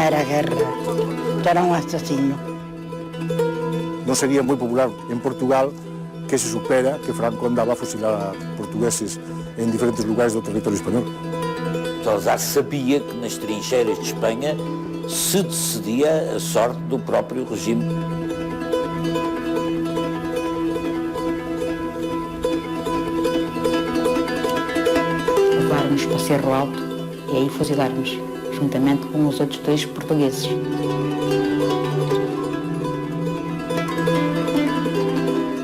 era guerra, era un asesino. Non sería moi popular en Portugal que se supera que Franco andaba a fusilar a portugueses en diferentes lugares do territorio español. Salazar sabia que nas trincheiras de Espanha se decidia a sorte do próprio regime. Levaram-nos para Cerro Alto e aí fuzilaram-nos, juntamente com os outros 2 portugueses.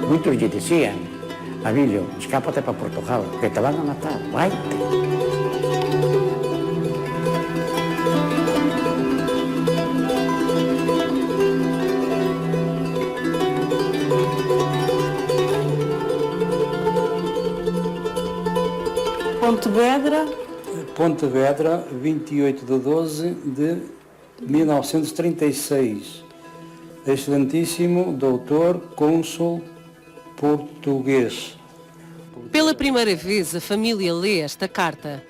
Muitos lhe diziam, Abílio, escapa-te para Portugal, que te vão a matar, vai-te. Pontevedra, 28 de 12 de 1936. Excelentíssimo doutor cônsul português. Pela primeira vez a família lê esta carta.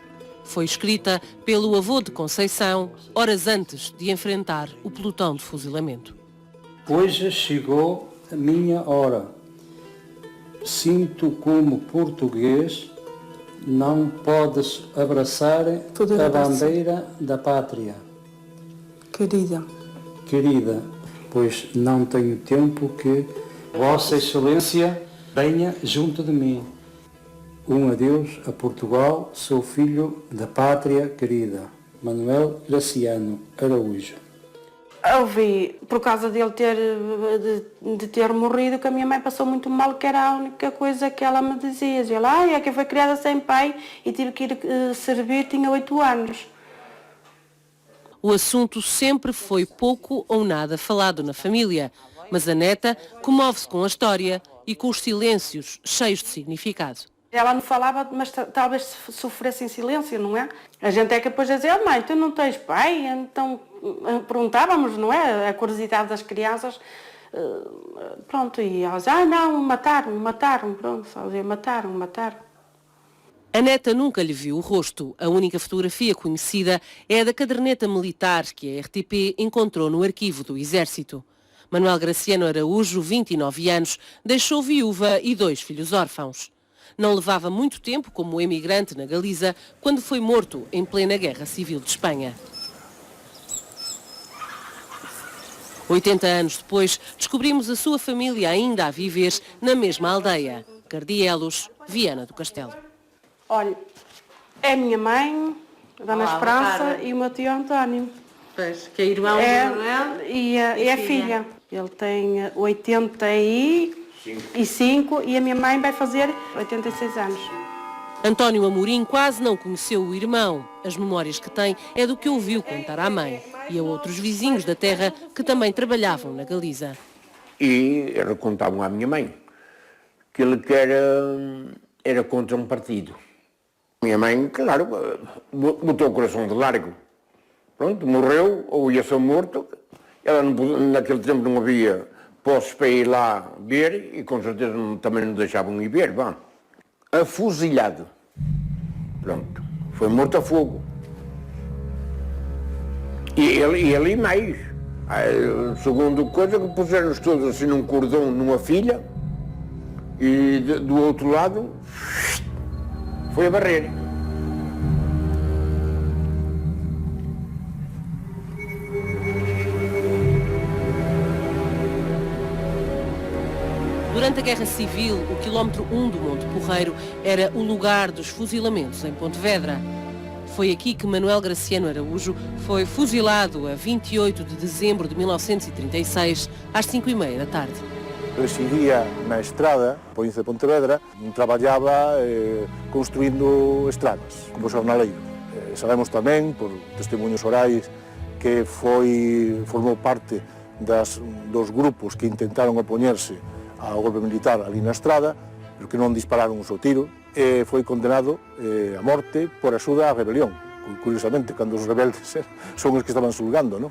Foi escrita pelo avô de Conceição, horas antes de enfrentar o pelotão de fuzilamento. Hoje chegou a minha hora. Sinto como português não podes abraçar a bandeira da pátria. Querida, pois não tenho tempo que Vossa Excelência venha junto de mim. Um adeus a Portugal, sou filho da pátria querida. Manuel Graciano Araújo. Eu vi, por causa dele de ter morrido, que a minha mãe passou muito mal, que era a única coisa que ela me dizia. Ela, é que foi criada sem pai e tive que ir servir, tinha 8 anos. O assunto sempre foi pouco ou nada falado na família, mas a neta comove-se com a história e com os silêncios cheios de significado. Ela não falava, mas talvez sofresse em silêncio, não é? A gente é capaz de dizer, mãe, tu não tens pai? Então perguntávamos, não é? A curiosidade das crianças. Pronto, e elas, não, mataram, pronto, só dizia, mataram. A neta nunca lhe viu o rosto. A única fotografia conhecida é a da caderneta militar que a RTP encontrou no arquivo do Exército. Manuel Graciano Araújo, 29 anos, deixou viúva e 2 filhos órfãos. Não levava muito tempo como emigrante na Galiza quando foi morto em plena Guerra Civil de Espanha. 80 anos depois, descobrimos a sua família ainda a viver na mesma aldeia, Cardielos, Viana do Castelo. Olha, é a minha mãe, a Dona Esperança, e o meu tio António. Pois, que é irmão do Manuel e é filha. Ele tem 85 e a minha mãe vai fazer 86 anos. António Amorim quase não conheceu o irmão. As memórias que tem é do que ouviu contar à mãe e a outros vizinhos da terra que também trabalhavam na Galiza. E contavam à minha mãe que ele era contra um partido. Minha mãe, claro, botou o coração de largo. Pronto, morreu, ou ia ser morto. Ela naquele tempo não havia postos para ir lá ver e com certeza também não deixavam ir ver. Bom, afuzilhado. Pronto, foi morto a fogo. E ele mais. Segundo coisa, que puseram-nos todos assim num cordão numa filha e do outro lado foi a barreira. Durante a Guerra Civil, o quilómetro 1 do Monte Porreiro era o lugar dos fuzilamentos em Pontevedra. Foi aqui que Manuel Graciano Araújo foi fuzilado a 28 de dezembro de 1936, às 5h30 da tarde. Residia na estrada, província de Pontevedra, traballaba construindo estradas, como xornaleiro. Sabemos tamén, por testemunhos orais, que formou parte dos grupos que intentaron opoñerse ao golpe militar ali na estrada, pero que non dispararon o seu tiro, e foi condenado a morte por axuda á rebelión. Curiosamente, cando os rebeldes son os que estaban xulgando, non?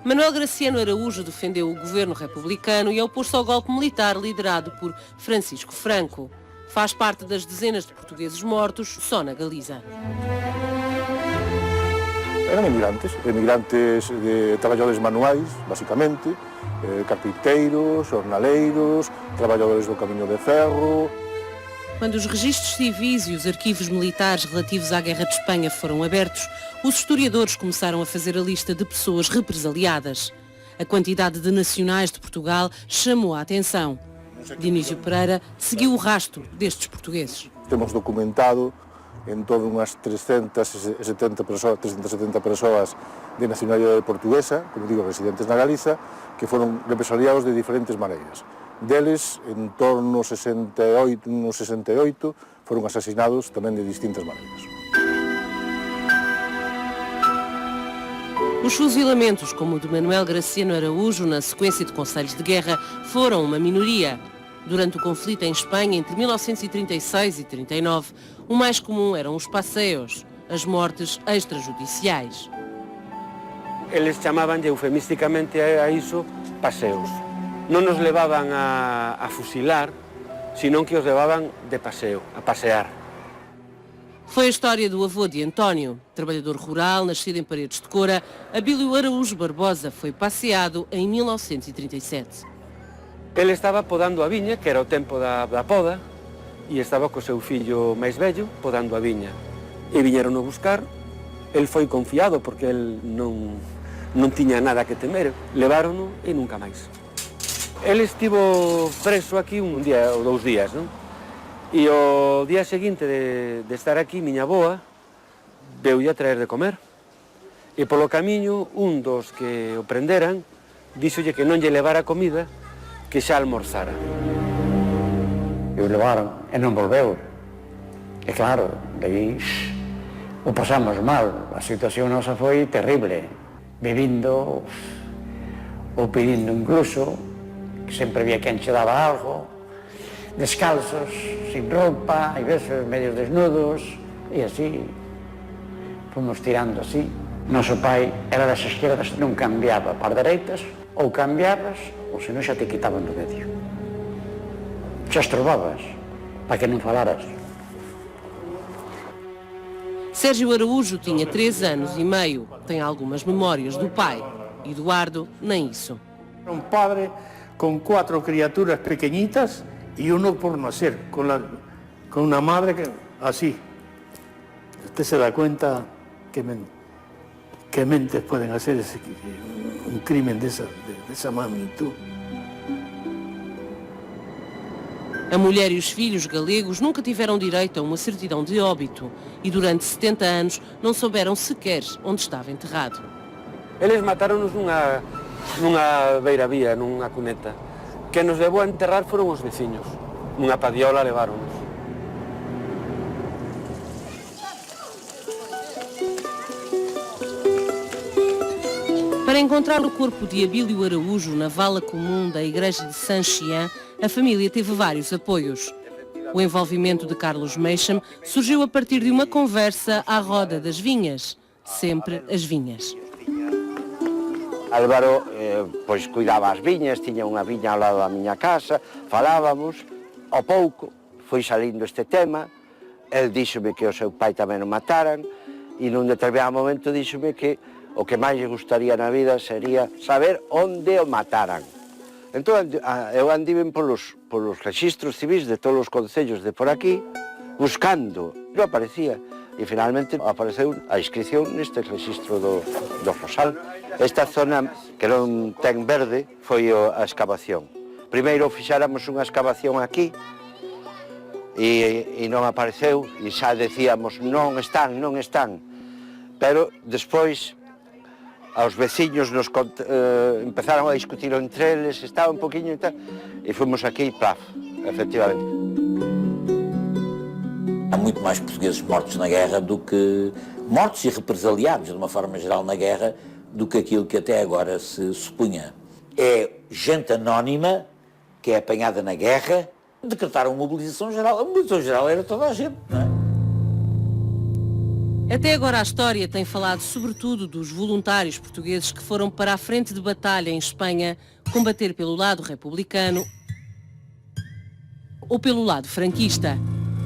Manuel Graciano Araújo defendeu o governo republicano e opôs-se ao golpe militar liderado por Francisco Franco. Faz parte das dezenas de portugueses mortos só na Galiza. Eran emigrantes de traballadores manuais, basicamente, carpinteiros, jornaleiros, traballadores do camiño de ferro. Quando os registros civis e os arquivos militares relativos à Guerra de Espanha foram abertos, os historiadores começaram a fazer a lista de pessoas represaliadas. A quantidade de nacionais de Portugal chamou a atenção. Dionísio Pereira seguiu o rastro destes portugueses. Temos documentado en torno a unhas 370 persoas de nacionalidade portuguesa, como digo, residentes na Galiza, que foron represaliados de diferentes maneiras. Deles, en torno aos 68, foron asasinados tamén de distintas maneiras. Os fuzilamentos, como o de Manuel Graciano Araújo, na sequência de conselhos de guerra, foram uma minoria. Durante o conflito em Espanha, entre 1936 e 39, o mais comum eram os paseos, as mortes extrajudiciais. Eles chamaban eufemísticamente a iso paseos. Non nos levaban a fusilar, senón que os levaban de paseo, a pasear. Foi a história do avô de António, trabalhador rural, nascido em Paredes de Coura. Abílio Araújo Barbosa foi passeado em 1937. Ele estaba podando a viña, que era o tempo da poda, e estaba co seu fillo máis vello podando a viña. E viñeron a buscar, el foi confiado porque el non tiña nada que temer, levárono e nunca máis. El estivo preso aquí un día ou 2 días, non? E o día seguinte de estar aquí, miña boa veulle a traer de comer. E polo camiño, un dos que o prenderan, díxolle que non lle levara comida, que xa almorzara. E o levaron e non volveu. E claro, daí o pasamos mal. A situación nosa foi terrible. Bebindo ou pedindo incluso, que sempre había quen che daba algo, descalzos, sin roupa, e veces medios desnudos, e así fomos tirando así. Noso pai era das esquerdas, non cambiaba para dereitas, ou cambiabas, ou senón xa te quitaban do medio. Xa estrobabas, para que non falaras. Sérgio Araújo tinha 3 anos e meio. Tem algumas memórias do pai. Eduardo, nem isso. Era un padre con 4 criaturas pequeñitas y uno por nacer, con una madre que así. Usted se da cuenta qué mentes pueden hacer un crimen de esa magnitud. A mulher e os filhos galegos nunca tiveram direito a uma certidão de óbito e durante 70 anos não souberam sequer onde estava enterrado. Eles mataron-nos nunha beira-vía, nunha cuneta. Que nos levou a enterrar foron os veciños. Nunha padiola leváronos. Para encontrar o corpo de Abílio Araújo na vala comum da igreja de Saint-Chian, a família teve vários apoios. O envolvimento de Carlos Meixam surgiu a partir de uma conversa à roda das vinhas. Sempre as vinhas. Álvaro, pois, cuidaba as viñas, tiña unha viña ao lado da miña casa, falábamos, ao pouco foi salindo este tema, el díxome que o seu pai tamén o mataran, e nun determinado momento díxome que o que máis lle gustaría na vida sería saber onde o mataran. Entón, eu andiven polos rexistros civis de todos os concellos de por aquí, buscando, non aparecía, e finalmente apareceu a inscripción neste rexistro do Rosal. Esta zona que non ten verde foi a excavación. Primeiro fixáramos unha excavación aquí e non apareceu e xa decíamos non están. Pero despois aos veciños nos empezaron a discutir entre eles, estaba un poquinho e tal, e fomos aquí, plaf, efectivamente. Há muito mais portugueses mortos na guerra do que... mortos e represaliados, de uma forma geral, na guerra, do que aquilo que até agora se supunha. É gente anónima que é apanhada na guerra, decretaram mobilização geral. A mobilização geral era toda a gente, não é? Até agora a história tem falado sobretudo dos voluntários portugueses que foram para a frente de batalha em Espanha combater pelo lado republicano ou pelo lado franquista.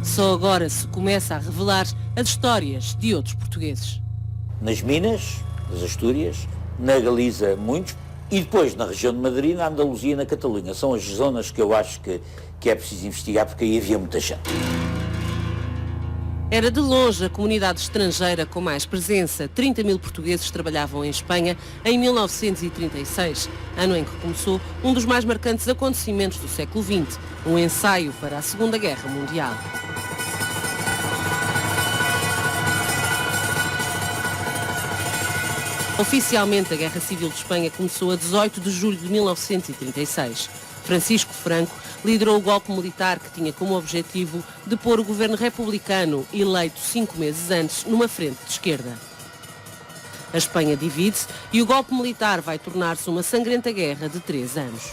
Só agora se começa a revelar as histórias de outros portugueses. nas Minas, nas Astúrias, na Galiza muitos, e depois na região de Madrid, na Andaluzia e na Catalunha. São as zonas que eu acho que é preciso investigar, porque aí havia muita gente. Era de longe a comunidade estrangeira com mais presença. 30 mil portugueses trabalhavam em Espanha em 1936, ano em que começou um dos mais marcantes acontecimentos do século XX, um ensaio para a Segunda Guerra Mundial. Oficialmente, a Guerra Civil de Espanha começou a 18 de julho de 1936. Francisco Franco liderou o golpe militar que tinha como objetivo depor o governo republicano, eleito 5 meses antes, numa frente de esquerda. A Espanha divide-se e o golpe militar vai tornar-se uma sangrenta guerra de 3 anos.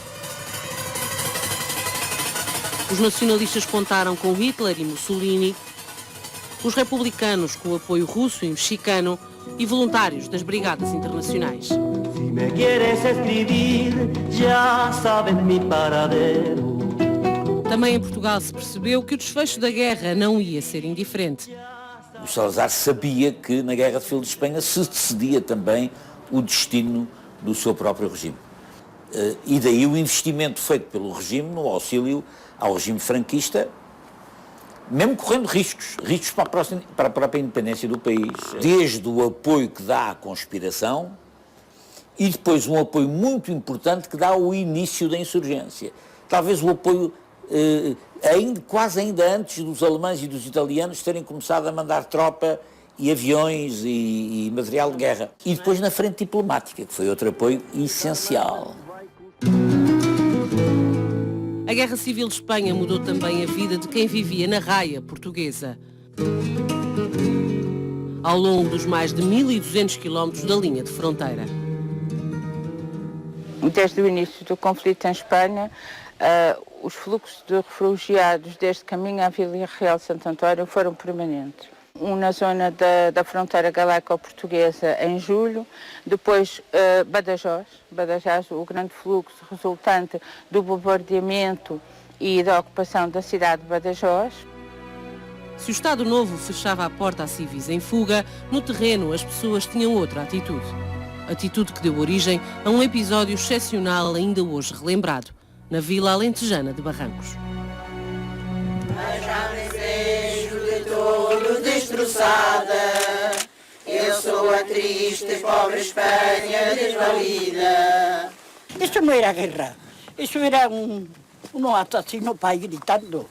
Os nacionalistas contaram com Hitler e Mussolini, os republicanos com o apoio russo e mexicano e voluntários das Brigadas Internacionais. Me quieres escribir, já sabes mi paradero. Também em Portugal se percebeu que o desfecho da guerra não ia ser indiferente. O Salazar sabia que na Guerra Civil de Espanha se decidia também o destino do seu próprio regime. E daí o investimento feito pelo regime no auxílio ao regime franquista, mesmo correndo riscos para a própria independência do país. Desde o apoio que dá à conspiração e depois um apoio muito importante que dá ao início da insurgência. Talvez o apoio quase ainda antes dos alemães e dos italianos terem começado a mandar tropa e aviões e material de guerra. E depois na frente diplomática, que foi outro apoio essencial. A Guerra Civil de Espanha mudou também a vida de quem vivia na raia portuguesa. Ao longo dos mais de 1.200 quilómetros da linha de fronteira. Desde o início do conflito em Espanha, os fluxos de refugiados desde caminho à Vila Real de Santo António foram permanentes. Na zona da fronteira galaico-portuguesa em julho, depois Badajoz, o grande fluxo resultante do bombardeamento e da ocupação da cidade de Badajoz. Se o Estado Novo fechava a porta a civis em fuga, no terreno as pessoas tinham outra atitude. Atitude que deu origem a um episódio excepcional ainda hoje relembrado, na vila alentejana de Barrancos. Mas já me vejo de todo destroçada, eu sou a triste pobre Espanha desvalida. Isso não era guerra, isso era um assassino para ir gritando.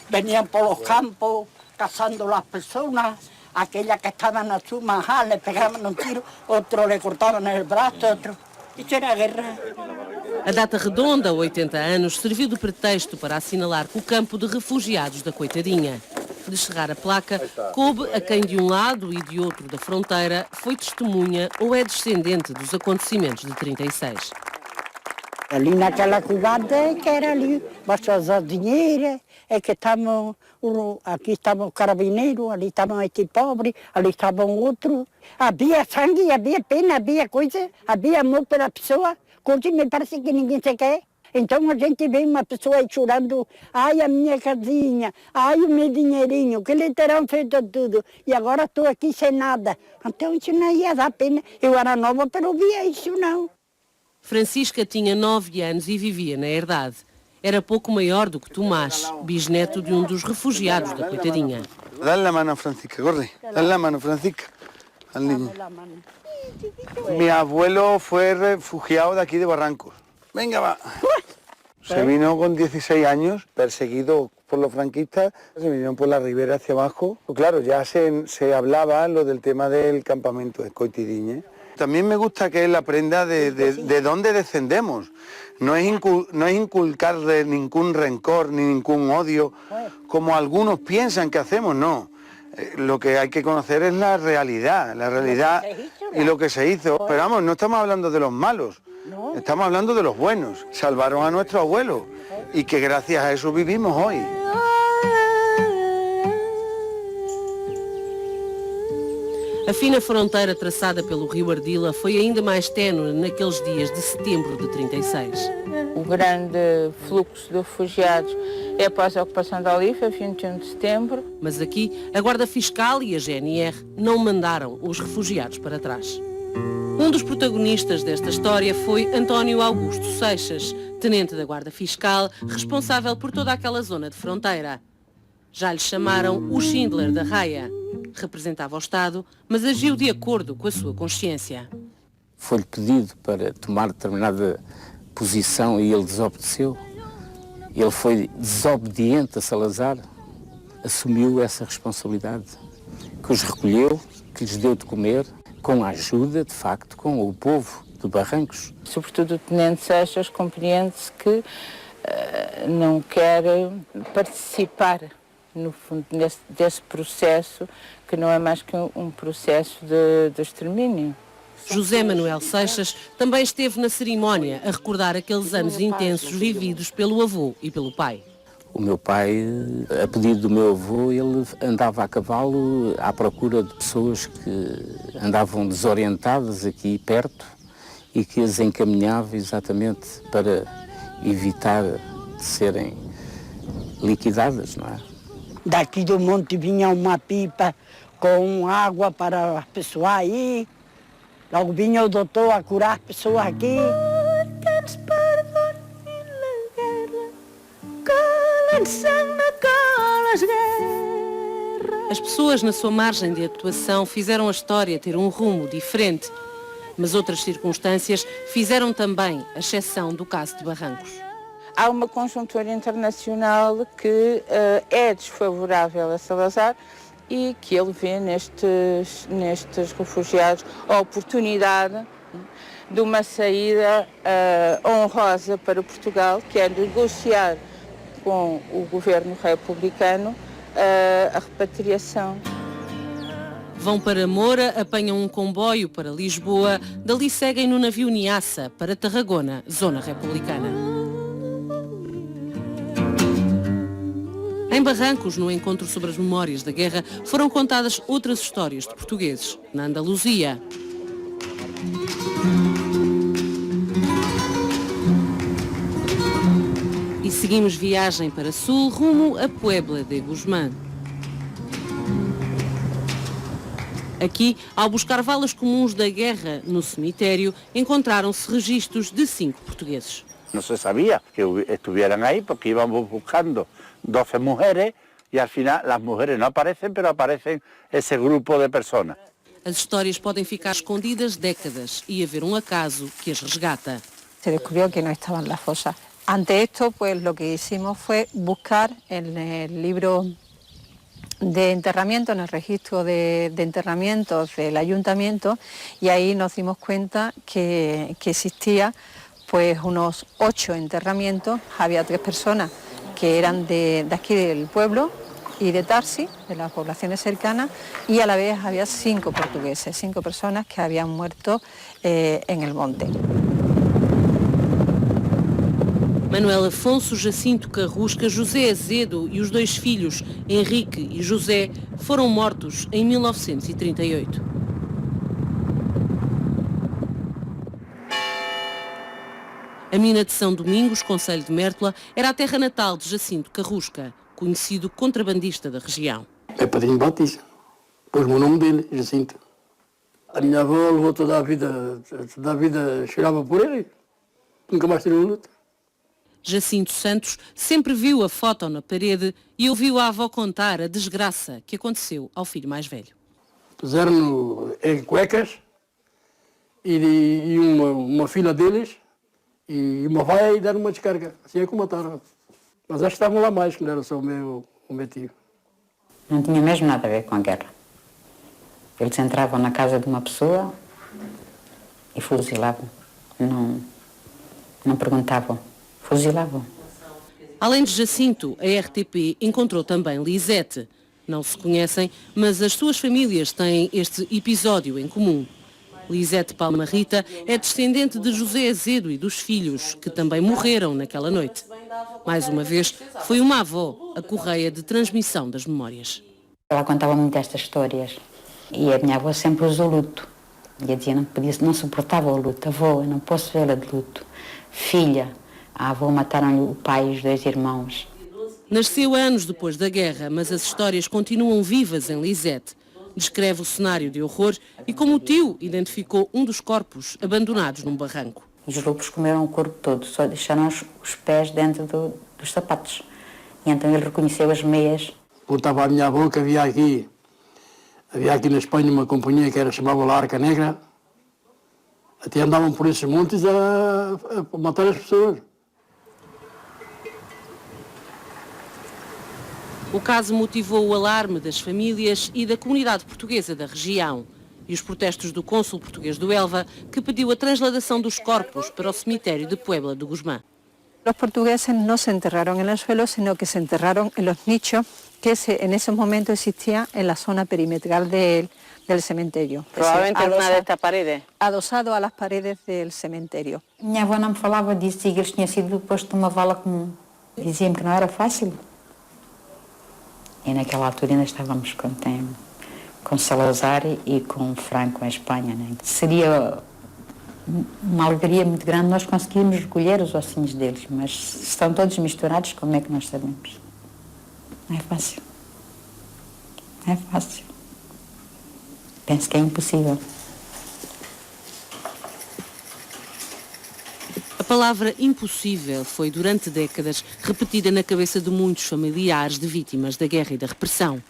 Venían por los campos, cazando las personas, aquellas que estaban a su majal, le pegaban un tiro, otro le cortaban el brazo, otro. Isso era guerra. A data redonda, 80 anos, serviu de pretexto para assinalar que o campo de refugiados da Coitadinha. De chegar a placa, coube a quem de um lado e de outro da fronteira foi testemunha ou é descendente dos acontecimentos de 36. Ali naquela cubada que era ali, baixas as dinheiras, é que estavam, aqui estavam os carabineiros, ali estavam estes pobres, ali estavam outros. Havia sangue, havia pena, havia coisa, havia amor pela pessoa, coisa me parece que ninguém se quer. Então a gente vê uma pessoa aí chorando, ai a minha casinha, ai o meu dinheirinho, que lhe terão feito tudo, e agora estou aqui sem nada. Então isso não ia dar pena, eu era nova, mas não via isso não. Francisca tinha 9 anos e vivia na herdade. Era pouco maior do que Tomás, bisneto de um dos refugiados da Coitadinha. Dale la mano a Francisca, corre. Dale la mano, Francisca, al niño. Mi abuelo fue refugiado de aquí de Barrancos. Venga, va. Se vino con 16 años, perseguido por los franquistas, se vinieron por la ribera hacia abajo. Claro, ya se hablaba lo del tema del campamento de Coitidiñe. También me gusta que él aprenda de dónde descendemos. No es inculcarle ningún rencor ni ningún odio, como algunos piensan que hacemos, no. Lo que hay que conocer es la realidad y lo que se hizo. Pero vamos, no estamos hablando de los malos, estamos hablando de los buenos. Salvaron a nuestros abuelos y que gracias a eso vivimos hoy. A fina fronteira traçada pelo rio Ardila foi ainda mais ténue naqueles dias de setembro de 36. O grande fluxo de refugiados é após a ocupação da Oliva, 21 de setembro. Mas aqui, a Guarda Fiscal e a GNR não mandaram os refugiados para trás. Um dos protagonistas desta história foi António Augusto Seixas, tenente da Guarda Fiscal, responsável por toda aquela zona de fronteira. Já lhe chamaram o Schindler da Raia. Representava o Estado, mas agiu de acordo com a sua consciência. Foi-lhe pedido para tomar determinada posição e ele desobedeceu. Ele foi desobediente a Salazar, assumiu essa responsabilidade, que os recolheu, que lhes deu de comer, com a ajuda, de facto, com o povo de Barrancos. Sobretudo o tenente Seixas compreende-se que não quer participar, no fundo, desse processo, que não é mais que um processo de extermínio. José Manuel Seixas também esteve na cerimónia a recordar aqueles anos intensos vividos pelo avô e pelo pai. O meu pai, a pedido do meu avô, ele andava a cavalo à procura de pessoas que andavam desorientadas aqui perto e que as encaminhava exatamente para evitar de serem liquidadas, não é? Daqui do monte vinha uma pipa com água para as pessoas aí. Logo vinha o doutor a curar as pessoas aqui. As pessoas na sua margem de atuação fizeram a história ter um rumo diferente, mas outras circunstâncias fizeram também a exceção do caso de Barrancos. Há uma conjuntura internacional que é desfavorável a Salazar e que ele vê nestes refugiados a oportunidade de uma saída honrosa para Portugal, que é negociar com o governo republicano a repatriação. Vão para Moura, apanham um comboio para Lisboa, dali seguem no navio Niassa para Tarragona, zona republicana. Em Barrancos, no encontro sobre as memórias da guerra, foram contadas outras histórias de portugueses, na Andaluzia. E seguimos viagem para sul, rumo a Puebla de Guzmán. Aqui, ao buscar valas comuns da guerra no cemitério, encontraram-se registros de 5 portugueses. No se sabía que estuvieran ahí porque íbamos buscando 12 mujeres y al final las mujeres no aparecen, pero aparecen ese grupo de personas. As histórias podem ficar escondidas décadas e haver um acaso que as resgata. Se descubrió que no estaban las fosas. Ante esto, pues lo que hicimos fue buscar en el libro de enterramiento, en el registro de enterramientos del ayuntamiento, y ahí nos dimos cuenta que existía pues unos 8 enterramientos. Había 3 personas que eran de aquí del pueblo y de Tarsi, de las poblaciones cercanas, y a la vez había 5 portugueses, 5 personas que habían muerto en el monte. Manuel Afonso, Jacinto Carrusca, José Azedo e os 2 filhos, Henrique e José, foram mortos em 1938. A mina de São Domingos, concelho de Mértola, era a terra natal de Jacinto Carrusca, conhecido contrabandista da região. É padrinho Batista, pôs-me o nome dele, Jacinto. A minha avó levou toda a vida chorava por ele, nunca mais tirou luta. Jacinto Santos sempre viu a foto na parede e ouviu a avó contar a desgraça que aconteceu ao filho mais velho. Puseram-no em cuecas e uma filha deles e uma vaia e deram uma descarga. Assim é que o mataram. Mas acho que estavam lá mais, que não era só o meu tio. Não tinha mesmo nada a ver com a guerra. Eles entravam na casa de uma pessoa e fuzilavam. Não perguntavam. Fuzilavam. Além de Jacinto, a RTP encontrou também Lisete. Não se conhecem, mas as suas famílias têm este episódio em comum. Lisete Palma Rita é descendente de José Azedo e dos filhos, que também morreram naquela noite. Mais uma vez, foi uma avó a correia de transmissão das memórias. Ela contava muito estas histórias E a minha avó sempre usou luto. E a dizia, não suportava o luto. Avó, eu não posso vê-la de luto. Filha, a avó mataram-lhe o pai e os 2 irmãos. Nasceu anos depois da guerra, mas as histórias continuam vivas em Lisette. Descreve o cenário de horror e, como o tio, identificou um dos corpos abandonados num barranco. Os lobos comeram o corpo todo, só deixaram os pés dentro dos sapatos. E então ele reconheceu as meias. Contava à minha avó que havia aqui na Espanha uma companhia que chamava La Arca Negra. Até andavam por esses montes a matar as pessoas. O caso motivou o alarme das famílias e da comunidade portuguesa da região e os protestos do cônsul português do Elva, que pediu a transladação dos corpos para o cemitério de Puebla de Guzmán. Los portugueses no se enterraron en el suelo, sino que se enterraron en los nichos que en ese momento existían en la zona perimetral del cementerio. Probablemente en una de estas paredes. Adosado a las paredes del cementerio. Minha avó não me falava disso, e eles tinham sido posto numa vala comum. Diziam que não era fácil. E naquela altura ainda estávamos com Salazar e com Franco em Espanha. Né? Seria uma alegria muito grande nós conseguirmos recolher os ossinhos deles, mas se estão todos misturados, como é que nós sabemos? Não é fácil. Não é fácil. Penso que é impossível. A palavra impossível foi, durante décadas, repetida na cabeça de muitos familiares de vítimas da guerra e da repressão.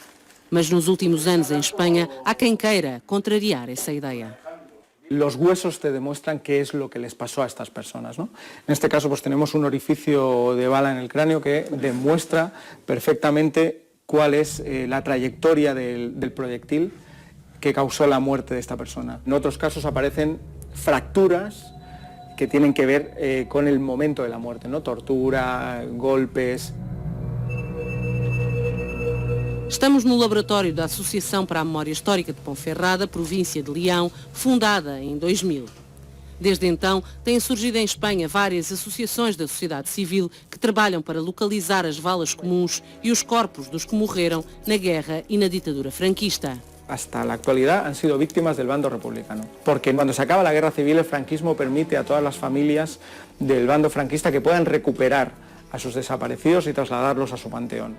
Mas nos últimos anos, em Espanha, há quem queira contrariar essa ideia. Los huesos te demuestran qué es lo que les pasó a estas personas, ¿no? En este caso, pues tenemos un orificio de bala en el cráneo que demuestra perfectamente cuál es la trayectoria del proyectil que causó la muerte de esta persona. En otros casos aparecen fracturas que tienen que ver con el momento de la muerte, ¿no? Tortura, golpes. Estamos no laboratório da Associação para a Memória Histórica de Ponferrada, província de Leão, fundada em 2000. Desde então, têm surgido em Espanha várias associações da sociedade civil que trabalham para localizar as valas comuns e os corpos dos que morreram na guerra e na ditadura franquista. Hasta la actualidad han sido víctimas del bando republicano. Porque cuando se acaba la guerra civil, el franquismo permite a todas las familias del bando franquista que puedan recuperar a sus desaparecidos y trasladarlos a su panteón.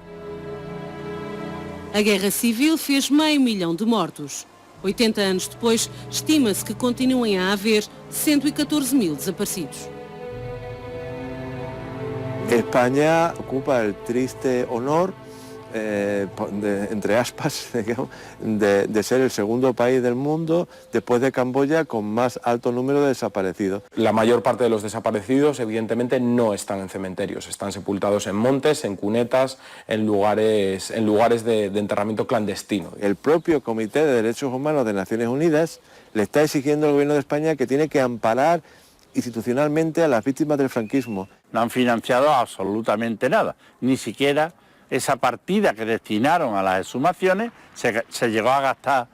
A Guerra Civil fez 500 mil de mortos. 80 anos depois, estima-se que continuem a haver 114 mil desaparecidos. España ocupa el triste honor, entre aspas, digamos, de ser el segundo país del mundo, después de Camboya, con más alto número de desaparecidos. La mayor parte de los desaparecidos, evidentemente, no están en cementerios, están sepultados en montes, en cunetas, en lugares de enterramiento clandestino. El propio Comité de Derechos Humanos de Naciones Unidas le está exigiendo al gobierno de España que tiene que amparar institucionalmente a las víctimas del franquismo. No han financiado absolutamente nada, ni siquiera esa partida que destinaron a las exhumaciones se llegó a gastar.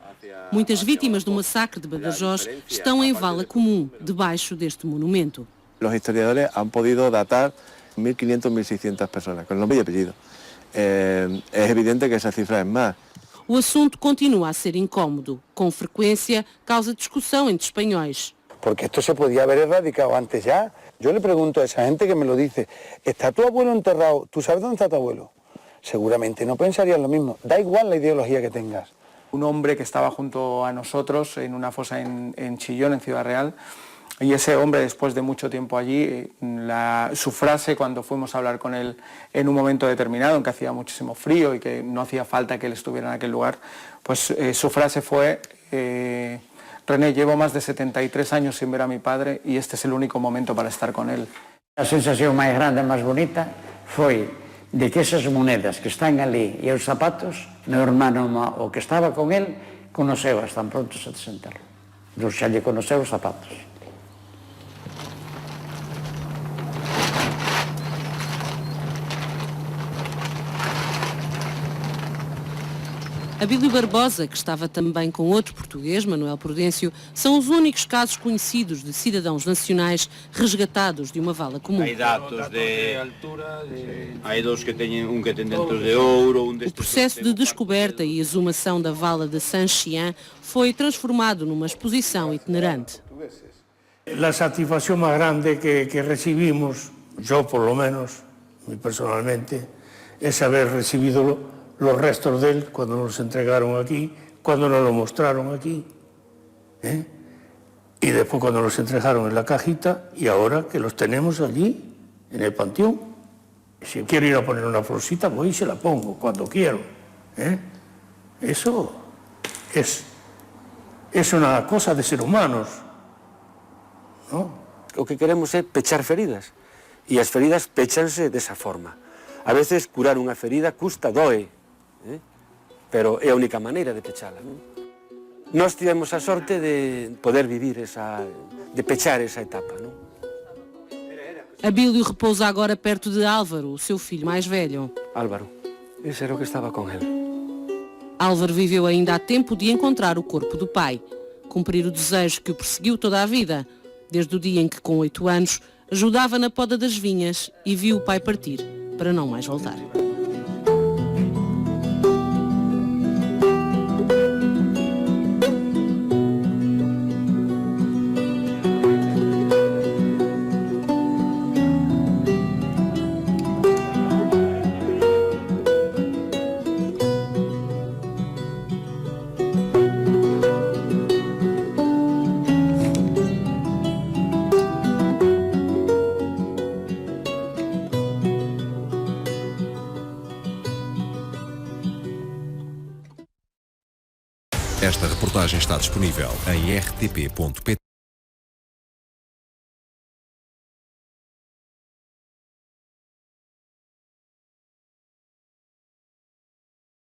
Muitas vítimas do massacre de Badajoz estão em vala comum, debaixo deste monumento. Los historiadores han podido datar 1.500, 1.600 personas, con nombre y apellido. Es evidente que esa cifra es más. O assunto continua a ser incómodo. Com frequência, causa discussão entre espanhóis. Porque esto se podía haber erradicado antes ya. Yo le pregunto a esa gente que me lo dice, ¿está tu abuelo enterrado? ¿Tú sabes dónde está tu abuelo? Seguramente no pensarían lo mismo. Da igual la ideología que tengas. Un hombre que estaba junto a nosotros en una fosa en Chillón, en Ciudad Real, y ese hombre, después de mucho tiempo allí, su frase cuando fuimos a hablar con él en un momento determinado, en que hacía muchísimo frío y que no hacía falta que él estuviera en aquel lugar, pues su frase fue: René, llevo más de 73 años sin ver a mi padre y este es el único momento para estar con él. La sensación más grande, más bonita, fue de que esas monedas que están ali e os zapatos, meu hermano o que estaba con él, conoceu tan pronto se desenterrou. Eu xa lle conoceu os zapatos. A Abílio Barbosa, que estava também com outro português, Manuel Prudêncio, são os únicos casos conhecidos de cidadãos nacionais resgatados de uma vala comum. Há dois que têm, que tem dentes de ouro. O processo de descoberta e exumação da vala de Saint-Chien foi transformado numa exposição itinerante. La satisfacción más grande que recibimos, yo por lo menos, muy personalmente, es haber recibido los restos de él cuando nos los entregaron aquí, cuando nos lo mostraron aquí, y después cuando los entregaron en la cajita, y ahora que los tenemos allí, en el panteón. Si quiero ir a poner una florcita, voy y se la pongo cuando quiero. Eso es una cosa de ser humanos. ¿No? O que queremos é pechar feridas, e as feridas péchanse desa forma. A veces curar unha ferida custa, doe, pero é a única maneira de pechala. Nós tivemos a sorte de poder vivir de pechar esa etapa. Non? Abílio repousa agora perto de Álvaro, o seu filho mais velho. Álvaro, ese era o que estaba con ele. Álvaro viveu ainda a tempo de encontrar o corpo do pai, cumprir o desejo que o perseguiu toda a vida, desde o dia em que, com 8 anos, ajudava na poda das vinhas e viu o pai partir para não mais voltar. Esta reportagem está disponível em rtp.pt.